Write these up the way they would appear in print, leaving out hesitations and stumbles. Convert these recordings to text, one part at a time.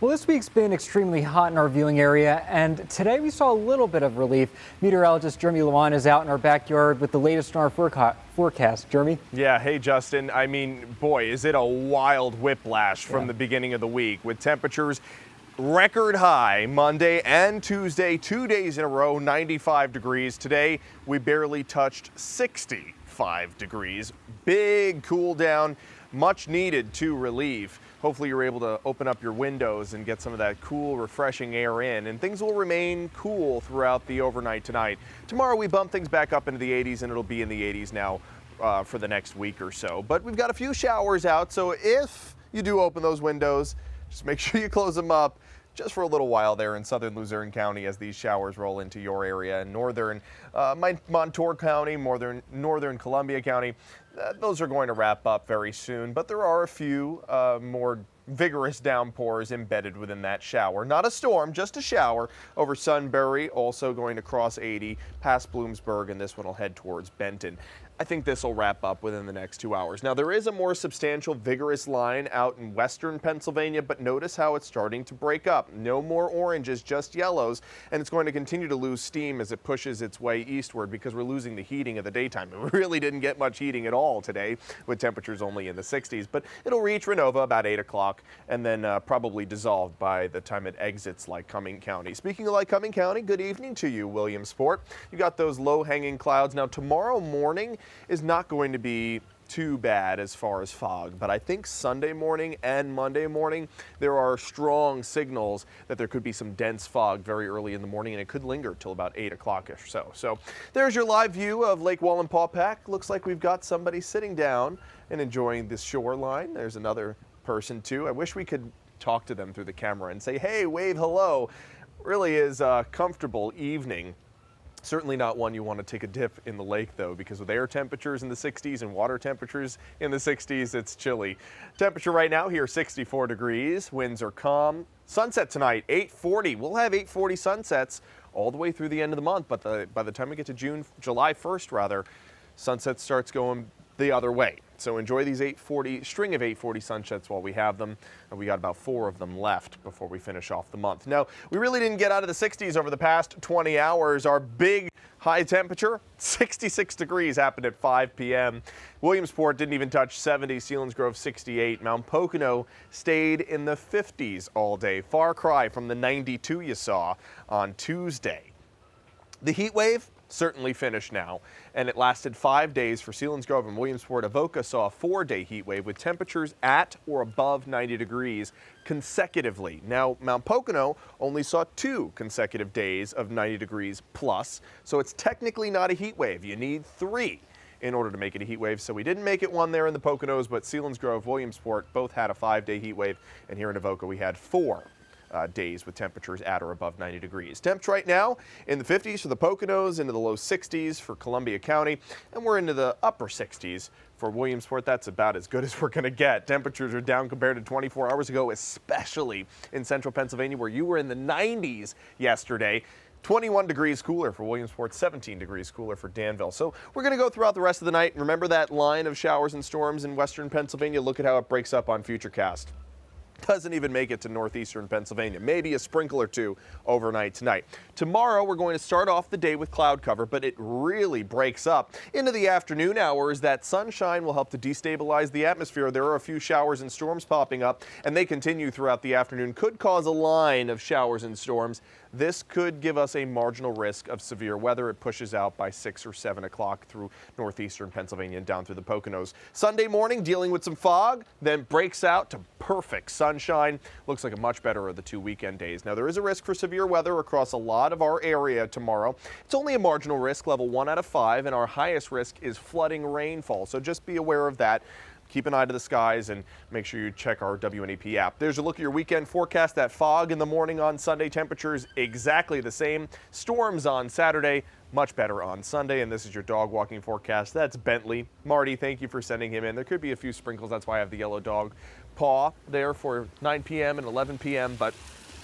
Well, this week's been extremely hot in our viewing area, and today we saw a little bit of relief. Meteorologist Jeremy Lewan is out in our backyard with the latest in our forecast. Jeremy? Yeah, hey Justin. I mean, boy, is it a wild whiplash from the beginning of the week with temperatures record high Monday and Tuesday, 2 days in a row, 95 degrees. Today, we barely touched 65 degrees. Big cool down, much needed to relieve. Hopefully you're able to open up your windows and get some of that cool, refreshing air in, and things will remain cool throughout the overnight tonight. Tomorrow we bump things back up into the 80s, and it'll be in the 80s now for the next week or so. But we've got a few showers out, so if you do open those windows, just make sure you close them up just for a little while there in southern Luzerne County as these showers roll into your area. In northern Montour County, northern Columbia County, those are going to wrap up very soon, but there are a few more vigorous downpours embedded within that shower. Not a storm, just a shower over Sunbury, also going to cross 80 past Bloomsburg, and this one will head towards Benton. I think this will wrap up within the next 2 hours. Now, there is a more substantial, vigorous line out in western Pennsylvania, but notice how it's starting to break up. No more oranges, just yellows, and it's going to continue to lose steam as it pushes its way eastward because we're losing the heating of the daytime. We really didn't get much heating at all today with temperatures only in the 60s, but it'll reach Renova about 8 o'clock and then probably dissolve by the time it exits Lycoming County. Speaking of Lycoming County, good evening to you, Williamsport. You got those low-hanging clouds. Now, tomorrow morning is not going to be too bad as far as fog, but I think Sunday morning and Monday morning there are strong signals that there could be some dense fog very early in the morning, and it could linger till about 8 o'clock or so. So there's your live view of Lake Wallenpaupack. Looks like we've got somebody sitting down and enjoying the shoreline. There's another person too. I wish we could talk to them through the camera and say, hey, wave hello. Really is a comfortable evening. Certainly not one you want to take a dip in the lake, though, because with air temperatures in the 60s and water temperatures in the 60s, it's chilly. Temperature right now here, 64 degrees. Winds are calm. Sunset tonight, 8:40. We'll have 8:40 sunsets all the way through the end of the month, but by the time we get to July 1st, rather, sunset starts going the other way. So enjoy these string of 840 sunsets while we have them. And we got about 4 of them left before we finish off the month. Now, we really didn't get out of the 60s over the past 20 hours. Our big high temperature, 66 degrees, happened at 5 p.m. Williamsport didn't even touch 70. Selinsgrove 68. Mount Pocono stayed in the 50s all day. Far cry from the 92 you saw on Tuesday. The heat wave certainly finished now, and it lasted 5 days for Selinsgrove and Williamsport. Avoca saw a 4-day heat wave with temperatures at or above 90 degrees consecutively. Now, Mount Pocono only saw 2 consecutive days of 90 degrees plus, so it's technically not a heat wave. You need 3 in order to make it a heat wave, so we didn't make it one there in the Poconos, but Selinsgrove, Williamsport both had a 5-day heat wave, and here in Avoca we had 4 days with temperatures at or above 90 degrees. Temps right now in the 50s for the Poconos, into the low 60s for Columbia County, and we're into the upper 60s for Williamsport. That's about as good as we're going to get. Temperatures are down compared to 24 hours ago, especially in central Pennsylvania, where you were in the 90s yesterday. 21 degrees cooler for Williamsport, 17 degrees cooler for Danville. So we're going to go throughout the rest of the night. Remember that line of showers and storms in western Pennsylvania? Look at how it breaks up on Futurecast. Doesn't even make it to northeastern Pennsylvania. Maybe a sprinkle or 2 overnight tonight. Tomorrow, we're going to start off the day with cloud cover, but it really breaks up into the afternoon hours. That sunshine will help to destabilize the atmosphere. There are a few showers and storms popping up, and they continue throughout the afternoon. Could cause a line of showers and storms. This could give us a marginal risk of severe weather. It pushes out by 6 or 7 o'clock through northeastern Pennsylvania and down through the Poconos. Sunday morning, dealing with some fog, then breaks out to perfect sunshine. Looks like a much better of the 2 weekend days. Now, there is a risk for severe weather across a lot of our area tomorrow. It's only a marginal risk, level 1 out of 5, and our highest risk is flooding rainfall. So just be aware of that. Keep an eye to the skies and make sure you check our WNEP app. There's a look at your weekend forecast. That fog in the morning on Sunday, temperatures exactly the same. Storms on Saturday, much better on Sunday. And this is your dog walking forecast. That's Bentley. Marty, thank you for sending him in. There could be a few sprinkles. That's why I have the yellow dog paw there for 9 p.m. and 11 p.m. But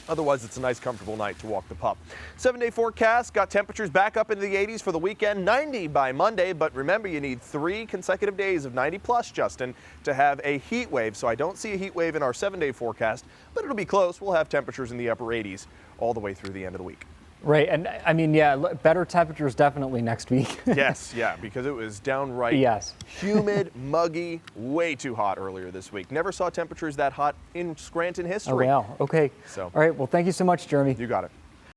Otherwise, it's a nice, comfortable night to walk the pup. 7-day forecast, got temperatures back up into the 80s for the weekend, 90 by Monday. But remember, you need 3 consecutive days of 90 plus, Justin, to have a heat wave. So I don't see a heat wave in our 7-day forecast, but it'll be close. We'll have temperatures in the upper 80s all the way through the end of the week. Right, and I mean, yeah, better temperatures definitely next week. Yes, yeah, because it was downright humid, muggy, way too hot earlier this week. Never saw temperatures that hot in Scranton history. Oh, wow. Okay. So, all right, well, thank you so much, Jeremy. You got it.